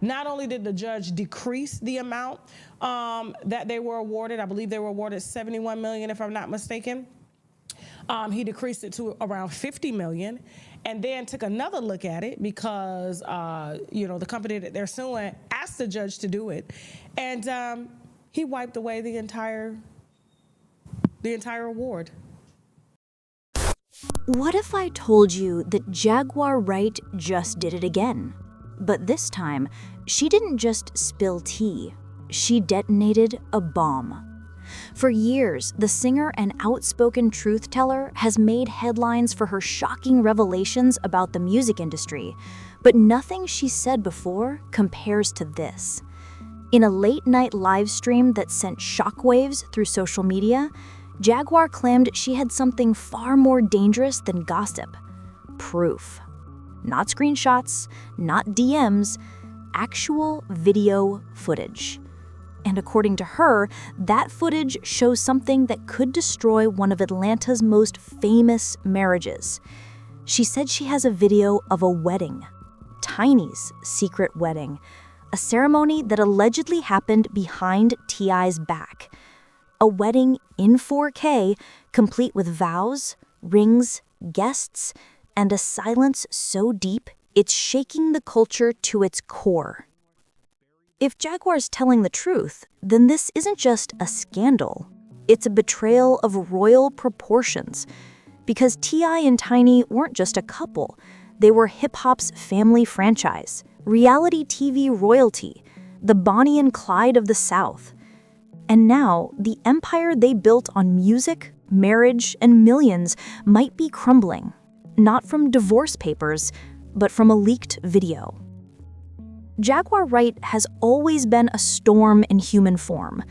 Not only did the judge decrease the amount that they were awarded, I believe they were awarded $71 million, if I'm not mistaken. He decreased it to around $50 million, and then took another look at it because the company that they're suing asked the judge to do it, and he wiped away the entire award. What if I told you that Jaguar Wright just did it again? But this time, she didn't just spill tea, she detonated a bomb. For years, the singer and outspoken truth-teller has made headlines for her shocking revelations about the music industry, but nothing she said before compares to this. In a late-night live stream that sent shockwaves through social media, Jaguar claimed she had something far more dangerous than gossip: proof. Not screenshots, not DMs, actual video footage. And according to her, that footage shows something that could destroy one of Atlanta's most famous marriages. She said she has a video of a wedding, Tiny's secret wedding, a ceremony that allegedly happened behind T.I.'s back. A wedding in 4K, complete with vows, rings, guests, and a silence so deep it's shaking the culture to its core. If Jaguar's telling the truth, then this isn't just a scandal. It's a betrayal of royal proportions. Because T.I. and Tiny weren't just a couple. They were hip-hop's family franchise, reality TV royalty, the Bonnie and Clyde of the South. And now, the empire they built on music, marriage, and millions might be crumbling. Not from divorce papers, but from a leaked video. Jaguar Wright has always been a storm in human form.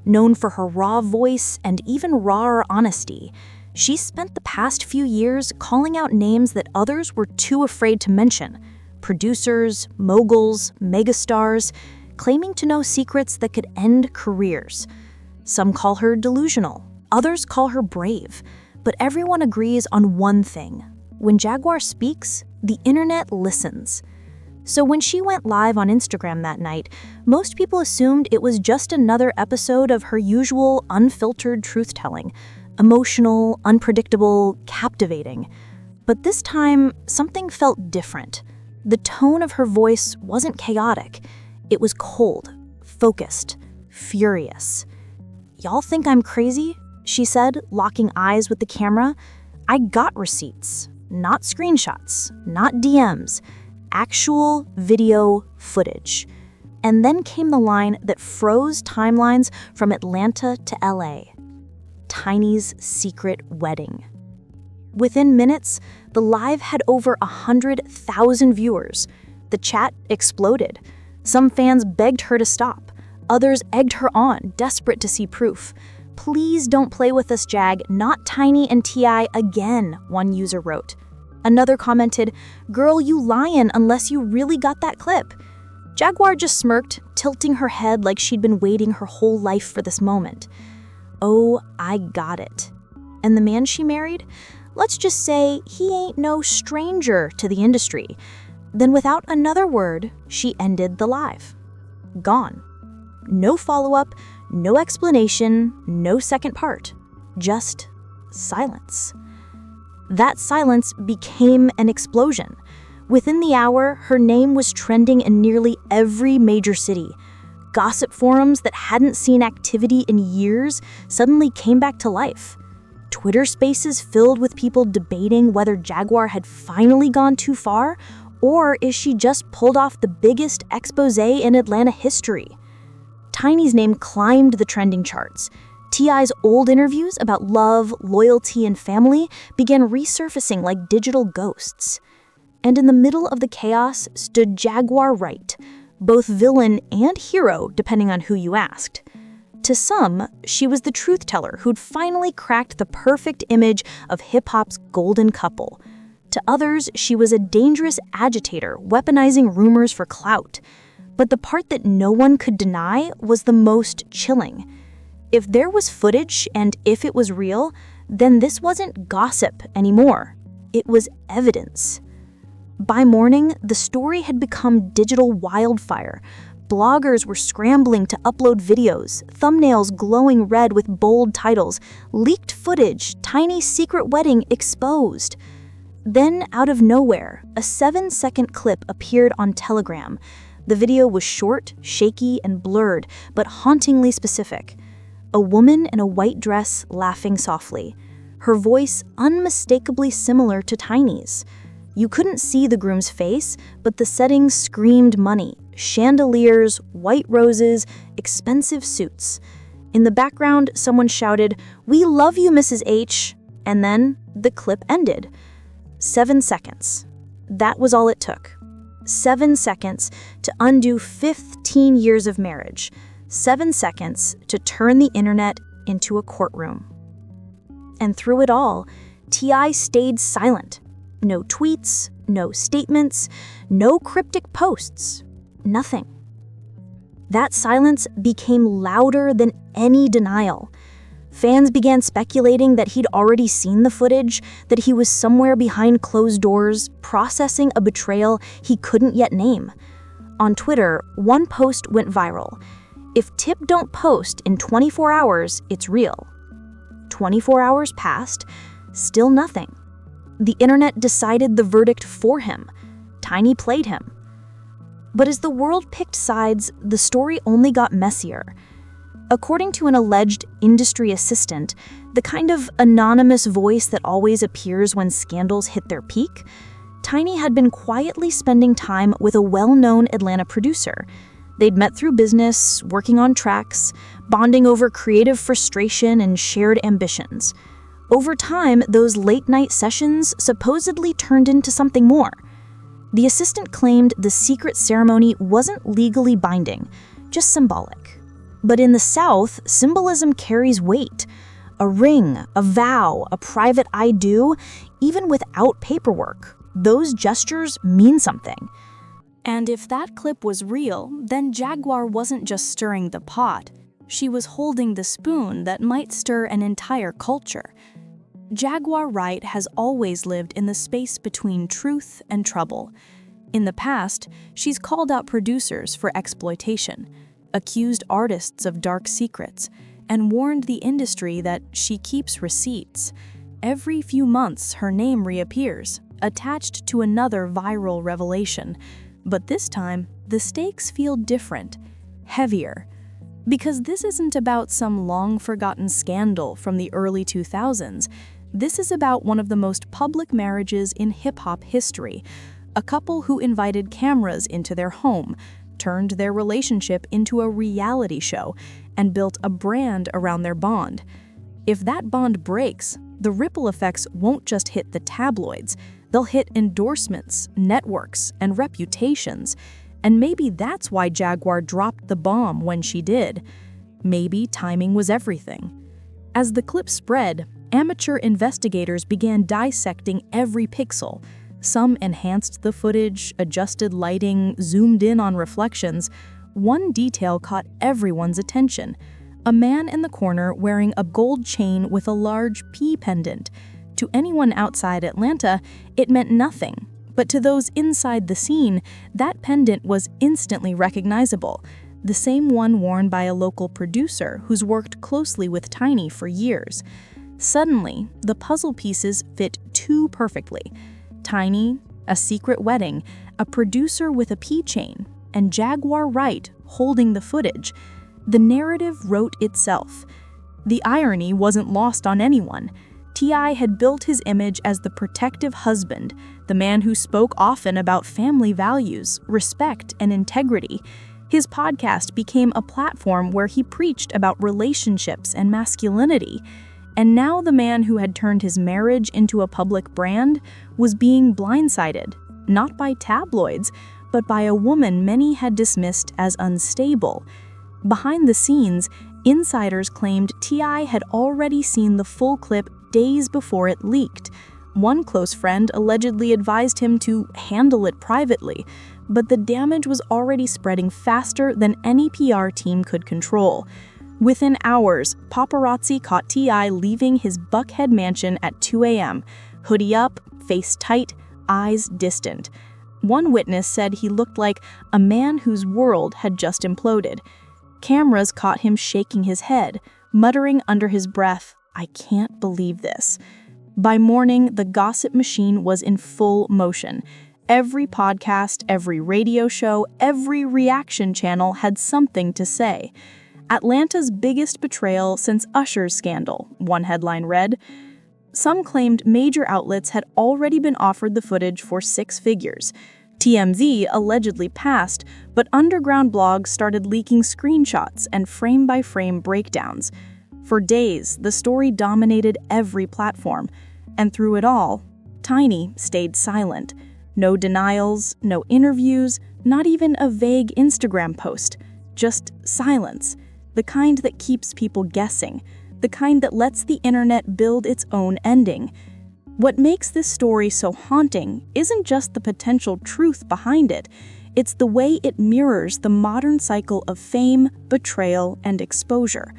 Known for her raw voice and even rawer honesty, she's spent the past few years calling out names that others were too afraid to mention: producers, moguls, megastars, claiming to know secrets that could end careers. Some call her delusional, others call her brave, but everyone agrees on one thing: when Jaguar speaks, the internet listens. So when she went live on Instagram that night, most people assumed it was just another episode of her usual unfiltered truth-telling, emotional, unpredictable, captivating. But this time, something felt different. The tone of her voice wasn't chaotic. It was cold, focused, furious. "Y'all think I'm crazy?" she said, locking eyes with the camera. "I got receipts, not screenshots, not DMs. Actual video footage." And then came the line that froze timelines from Atlanta to LA. Tiny's secret wedding. Within minutes, the live had over 100,000 viewers. The chat exploded. Some fans begged her to stop. Others egged her on, desperate to see proof. "Please don't play with us, Jag, not Tiny and T.I. again," one user wrote. Another commented, "Girl, you lying unless you really got that clip." Jaguar just smirked, tilting her head like she'd been waiting her whole life for this moment. Oh, I got it. And the man she married? Let's just say he ain't no stranger to the industry. Then without another word, she ended the live. Gone. No follow-up, no explanation, no second part. Just silence. That silence became an explosion. Within the hour, her name was trending in nearly every major city. Gossip forums that hadn't seen activity in years suddenly came back to life. Twitter spaces filled with people debating whether Jaguar had finally gone too far, or if she just pulled off the biggest expose in Atlanta history. Tiny's name climbed the trending charts. T.I.'s old interviews about love, loyalty, and family began resurfacing like digital ghosts. And in the middle of the chaos stood Jaguar Wright, both villain and hero depending on who you asked. To some, she was the truth-teller who'd finally cracked the perfect image of hip-hop's golden couple. To others, she was a dangerous agitator weaponizing rumors for clout. But the part that no one could deny was the most chilling. If there was footage and if it was real, then this wasn't gossip anymore. It was evidence. By morning, the story had become digital wildfire. Bloggers were scrambling to upload videos, thumbnails glowing red with bold titles, leaked footage, tiny secret wedding exposed. Then, out of nowhere, a 7-second clip appeared on Telegram. The video was short, shaky, and blurred, but hauntingly specific. A woman in a white dress laughing softly, her voice unmistakably similar to Tiny's. You couldn't see the groom's face, but the settings screamed money, chandeliers, white roses, expensive suits. In the background, someone shouted, "We love you, Mrs. H," and then the clip ended. 7 seconds. That was all it took. 7 seconds to undo 15 years of marriage. 7 seconds to turn the internet into a courtroom. And through it all, T.I. stayed silent. No tweets, no statements, no cryptic posts, nothing. That silence became louder than any denial. Fans began speculating that he'd already seen the footage, that he was somewhere behind closed doors, processing a betrayal he couldn't yet name. On Twitter, one post went viral. "If Tip don't post in 24 hours, it's real." 24 hours passed, still nothing. The internet decided the verdict for him. Tiny played him. But as the world picked sides, the story only got messier. According to an alleged industry assistant, the kind of anonymous voice that always appears when scandals hit their peak, Tiny had been quietly spending time with a well-known Atlanta producer. They'd met through business, working on tracks, bonding over creative frustration and shared ambitions. Over time, those late-night sessions supposedly turned into something more. The assistant claimed the secret ceremony wasn't legally binding, just symbolic. But in the South, symbolism carries weight. A ring, a vow, a private I do, even without paperwork, those gestures mean something. And if that clip was real, then Jaguar wasn't just stirring the pot. She was holding the spoon that might stir an entire culture. Jaguar Wright has always lived in the space between truth and trouble. In the past, she's called out producers for exploitation, accused artists of dark secrets, and warned the industry that she keeps receipts. Every few months, her name reappears, attached to another viral revelation. But this time, the stakes feel different, heavier. Because this isn't about some long-forgotten scandal from the early 2000s. This is about one of the most public marriages in hip-hop history, a couple who invited cameras into their home, turned their relationship into a reality show, and built a brand around their bond. If that bond breaks, the ripple effects won't just hit the tabloids, they'll hit endorsements, networks, and reputations. And maybe that's why Jaguar dropped the bomb when she did. Maybe timing was everything. As the clip spread, amateur investigators began dissecting every pixel. Some enhanced the footage, adjusted lighting, zoomed in on reflections. One detail caught everyone's attention: a man in the corner wearing a gold chain with a large P pendant. To anyone outside Atlanta, it meant nothing. But to those inside the scene, that pendant was instantly recognizable. The same one worn by a local producer who's worked closely with Tiny for years. Suddenly, the puzzle pieces fit too perfectly. Tiny, a secret wedding, a producer with a P chain, and Jaguar Wright holding the footage. The narrative wrote itself. The irony wasn't lost on anyone. T.I. had built his image as the protective husband, the man who spoke often about family values, respect, and integrity. His podcast became a platform where he preached about relationships and masculinity. And now the man who had turned his marriage into a public brand was being blindsided, not by tabloids, but by a woman many had dismissed as unstable. Behind the scenes, insiders claimed T.I. had already seen the full clip days before it leaked. One close friend allegedly advised him to handle it privately, but the damage was already spreading faster than any PR team could control. Within hours, paparazzi caught T.I. leaving his Buckhead mansion at 2 a.m., hoodie up, face tight, eyes distant. One witness said he looked like a man whose world had just imploded. Cameras caught him shaking his head, muttering under his breath, "I can't believe this." By morning, the gossip machine was in full motion. Every podcast, every radio show, every reaction channel had something to say. Atlanta's biggest betrayal since Usher's scandal, one headline read. Some claimed major outlets had already been offered the footage for 6 figures. TMZ allegedly passed, but underground blogs started leaking screenshots and frame-by-frame breakdowns. For days, the story dominated every platform, and through it all, Tiny stayed silent. No denials, no interviews, not even a vague Instagram post. Just silence. The kind that keeps people guessing. The kind that lets the internet build its own ending. What makes this story so haunting isn't just the potential truth behind it. It's the way it mirrors the modern cycle of fame, betrayal, and exposure.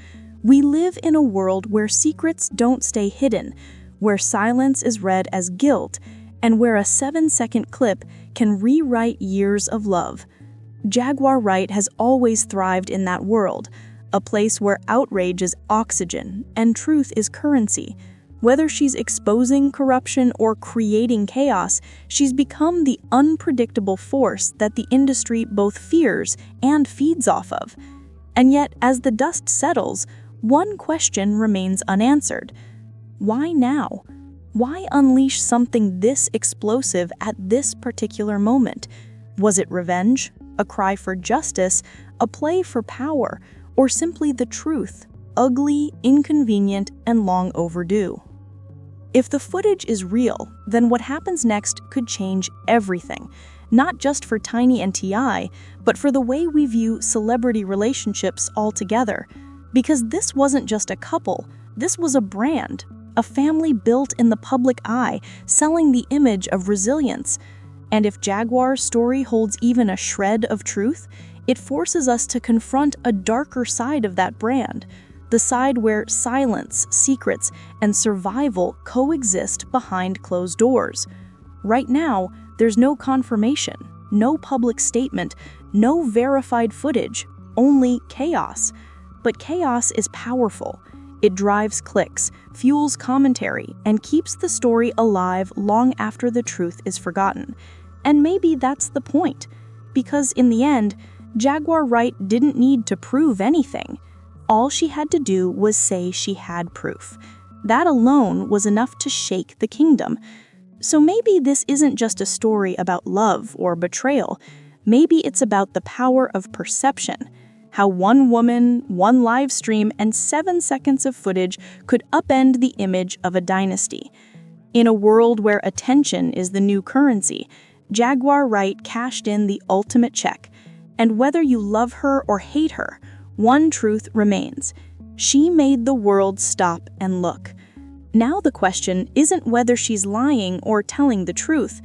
We live in a world where secrets don't stay hidden, where silence is read as guilt, and where a 7-second clip can rewrite years of love. Jaguar Wright has always thrived in that world, a place where outrage is oxygen and truth is currency. Whether she's exposing corruption or creating chaos, she's become the unpredictable force that the industry both fears and feeds off of. And yet, as the dust settles, one question remains unanswered. Why now? Why unleash something this explosive at this particular moment? Was it revenge, a cry for justice, a play for power, or simply the truth, ugly, inconvenient, and long overdue? If the footage is real, then what happens next could change everything, not just for Tiny and T.I., but for the way we view celebrity relationships altogether. Because this wasn't just a couple, this was a brand, a family built in the public eye, selling the image of resilience. And if Jaguar's story holds even a shred of truth, it forces us to confront a darker side of that brand, the side where silence, secrets, and survival coexist behind closed doors. Right now, there's no confirmation, no public statement, no verified footage, only chaos. But chaos is powerful. It drives clicks, fuels commentary, and keeps the story alive long after the truth is forgotten. And maybe that's the point, because in the end, Jaguar Wright didn't need to prove anything. All she had to do was say she had proof. That alone was enough to shake the kingdom. So maybe this isn't just a story about love or betrayal. Maybe it's about the power of perception. How one woman, one live stream, and 7 seconds of footage could upend the image of a dynasty. In a world where attention is the new currency, Jaguar Wright cashed in the ultimate check. And whether you love her or hate her, one truth remains. She made the world stop and look. Now the question isn't whether she's lying or telling the truth.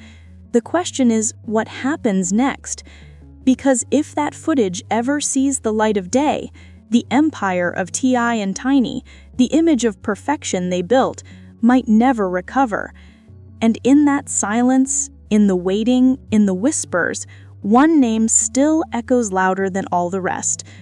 The question is what happens next. Because if that footage ever sees the light of day, the empire of T.I. and Tiny, the image of perfection they built, might never recover. And in that silence, in the waiting, in the whispers, one name still echoes louder than all the rest –